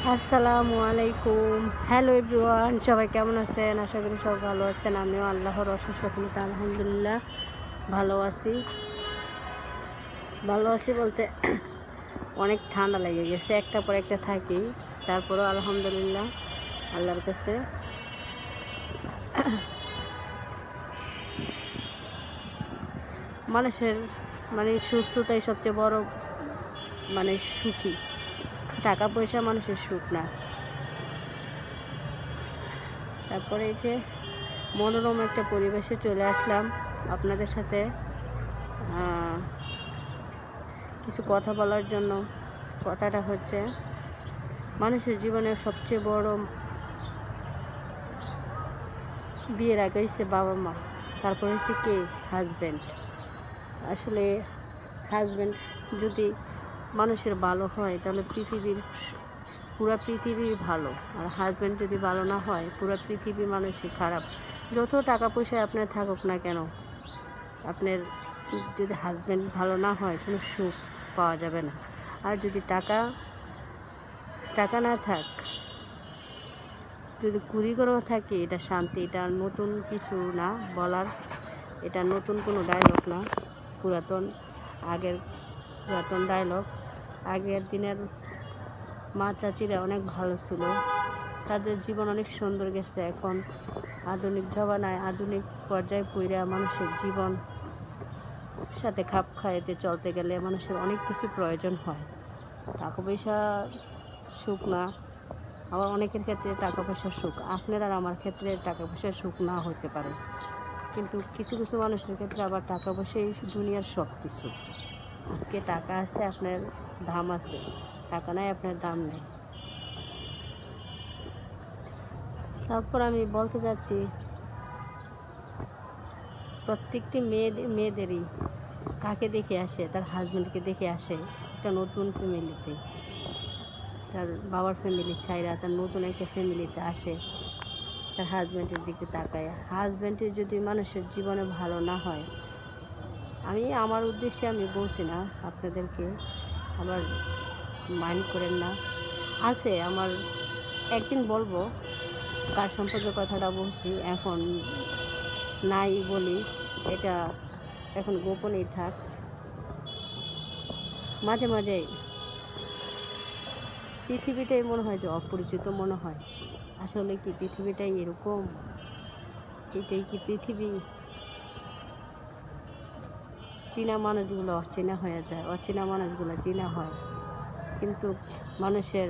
আসসালামু আলাইকুম। Hello everyone, সবাই কেমন আছেন? আশা করি সব ভালো আছেন। আমিও আল্লাহর অশেষ রহমতে আলহামদুলিল্লাহ ভালো আছি। ভালো আছি বলতে অনেক ঠান্ডা লেগে গেছে, একটা পর একটা থাকি, তারপরেও আলহামদুলিল্লাহ আল্লাহর কাছে মানুষের সুস্থতাই সবচেয়ে বড় সুখী। টাকা পয়সা মানুষের সুখ না। তারপরে এই যে মনোরম একটা পরিবেশে চলে আসলাম আপনাদের সাথে কিছু কথা বলার জন্য। কথাটা হচ্ছে, মানুষের জীবনের সবচেয়ে বড় বিয়ের আগে হচ্ছে বাবা মা, তারপর হচ্ছে কে? হাজব্যান্ড। আসলে হাজব্যান্ড যদি মানুষের ভালো হয় তাহলে পুরো পৃথিবী ভালো, আর হাজব্যান্ড যদি ভালো না হয় পুরো পৃথিবী মানুষই খারাপ। যত টাকা পয়সা আপনার থাকুক না কেন, আপনার যদি হাজব্যান্ড ভালো না হয় কোনো সুখ পাওয়া যাবে না। আর যদি টাকা না থাক, যদি কুড়ি করেও থাকে, এটা শান্তি। এটা নতুন কিছু না বলার, এটা নতুন কোনো ডায়লগ না, আগের পুরাতন ডায়লগ। আগের দিনের মা চাচিরা অনেক ভালো ছিল, তাদের জীবন অনেক সুন্দর গেছে। এখন আধুনিক জমানায় আধুনিক পর্যায়ে পড়ে মানুষের জীবন সাথে খাপ খাইতে চলতে গেলে মানুষের অনেক কিছু প্রয়োজন হয়। টাকা পয়সা সুখ না, আবার অনেকের ক্ষেত্রে টাকা পয়সার সুখ। আপনার আর আমার ক্ষেত্রে টাকা পয়সার সুখ না হতে পারে, কিন্তু কিছু কিছু মানুষের ক্ষেত্রে আবার টাকা পয়সাই দুনিয়ার সব কিছু। আজকে টাকা আছে, আপনার দাম আছে, টাকা নাই, আপনার দাম নেই। তারপর আমি বলতে চাচ্ছি, প্রত্যেকটি মেয়েদেরই কাকে দেখে আসে? তার হাজব্যান্ডকে দেখে আসে একটা নতুন ফ্যামিলিতে। তার বাবার ফ্যামিলি ছাইরা তার নতুন একটা ফ্যামিলিতে আসে, তার হাজব্যান্ডের দিকে তাকায়। হাজব্যান্ডের যদি মানুষের জীবনে ভালো না হয়, আমার উদ্দেশ্যে আমি বলছি না, আপনাদেরকে আবার মাইন্ড করেন না। আছে, আমার একদিন বলবো কার সম্পর্কে কথাটা বলছি, এখন নাই বলি, এটা এখন গোপনেই থাক। মাঝে মাঝে পৃথিবীটাই মনে হয় যে অপরিচিত মনে হয়। আসলে কি পৃথিবীটাই এরকম? এটাই কি পৃথিবী? চীনা মানুষগুলো অচেনা হয়ে যায়, অচেনা মানুষগুলো চীনা হয়। কিন্তু মানুষের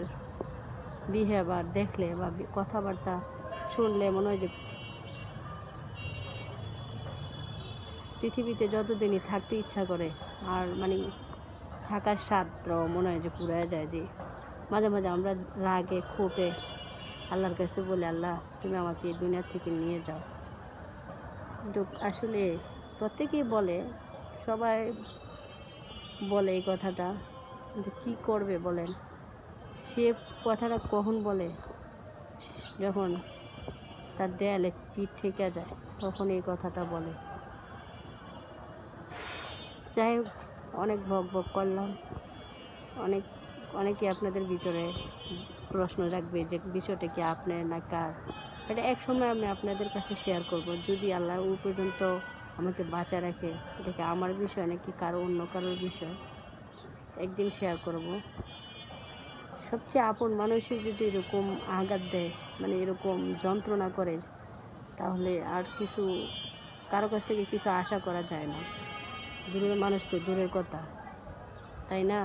বিহেভিয়ার দেখলে বা কথাবার্তা শুনলে মনে হয় যে পৃথিবীতে যতদিনই থাকতে ইচ্ছা করে, আর থাকার স্বাদ মনে হয় যে পুরায় যায়। যে মাঝে মাঝে আমরা রাগে ক্ষোভে আল্লাহর কাছে বলি, আল্লাহ তুমি আমাকে এই দুনিয়া থেকে নিয়ে যাও। কিন্তু আসলে প্রত্যেকেই বলে, সবাই বলে এই কথাটা, কিন্তু কী করবে বলেন? সে কথাটা কখন বলে? যখন তার দেয়ালে পিঠ ঠেকে যায়, তখন এই কথাটা বলে। যাই হোক, অনেক বক করলাম। অনেকে আপনাদের ভিতরে প্রশ্ন রাখবে যে বিষয়টা কি আপনার না কার। এটা এক সময় আমি আপনাদের কাছে শেয়ার করব, যদি আল্লাহ ওই পর্যন্ত আমাকে বাঁচা রাখে। এটা কি আমার বিষয় নাকি অন্য কারোর বিষয়, একদিন শেয়ার করব। সবচেয়ে আপন মানুষের যদি এরকম আঘাত দেয়, এরকম যন্ত্রণা করে, তাহলে আর কারো কাছ থেকে কিছু আশা করা যায় না। দূরের মানুষ তো দূরের কথা, তাই না?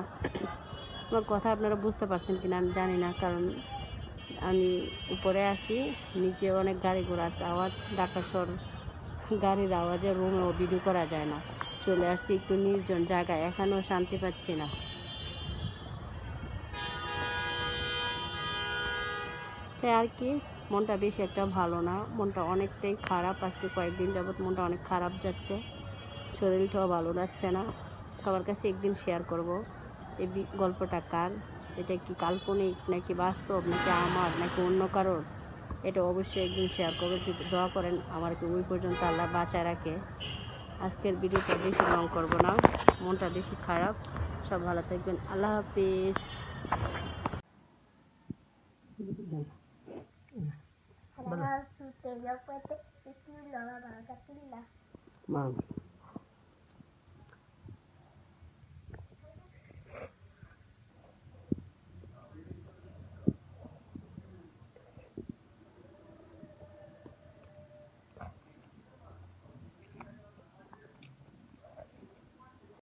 আমার কথা আপনারা বুঝতে পারছেন কিনা আমি জানি না, কারণ আমি উপরে আছি, নিচে অনেক গাড়ি ঘোড়ার আওয়াজ, ঢাকা শহর, গাড়ির আওয়াজে রুমেও ভিডিও করা যায় না। চলে আসছি একটু নির্জন জায়গায়, এখানেও শান্তি পাচ্ছি না। তাই আর কি, মনটা বেশি একটা ভালো না, মনটা অনেকটাই খারাপ। আজকে কয়েকদিন যাবৎ মনটা অনেক খারাপ যাচ্ছে, শরীরটাও ভালো যাচ্ছে না। সবার কাছে একদিন শেয়ার করব এই গল্পটা কার, এটা কি কাল্পনিক নাকি বাস্তব, নাকি আমার নাকি অন্য কারোর, এটা অবশ্যই একদিন শেয়ার করবো। যদি দোয়া করেন আমাকে ওই পর্যন্ত আল্লাহ বাঁচায় রাখে। আজকের ভিডিওটা বেশি লং করব না, মনটা বেশি খারাপ। সব ভালো থাকবেন, আল্লাহ হাফিজ। মা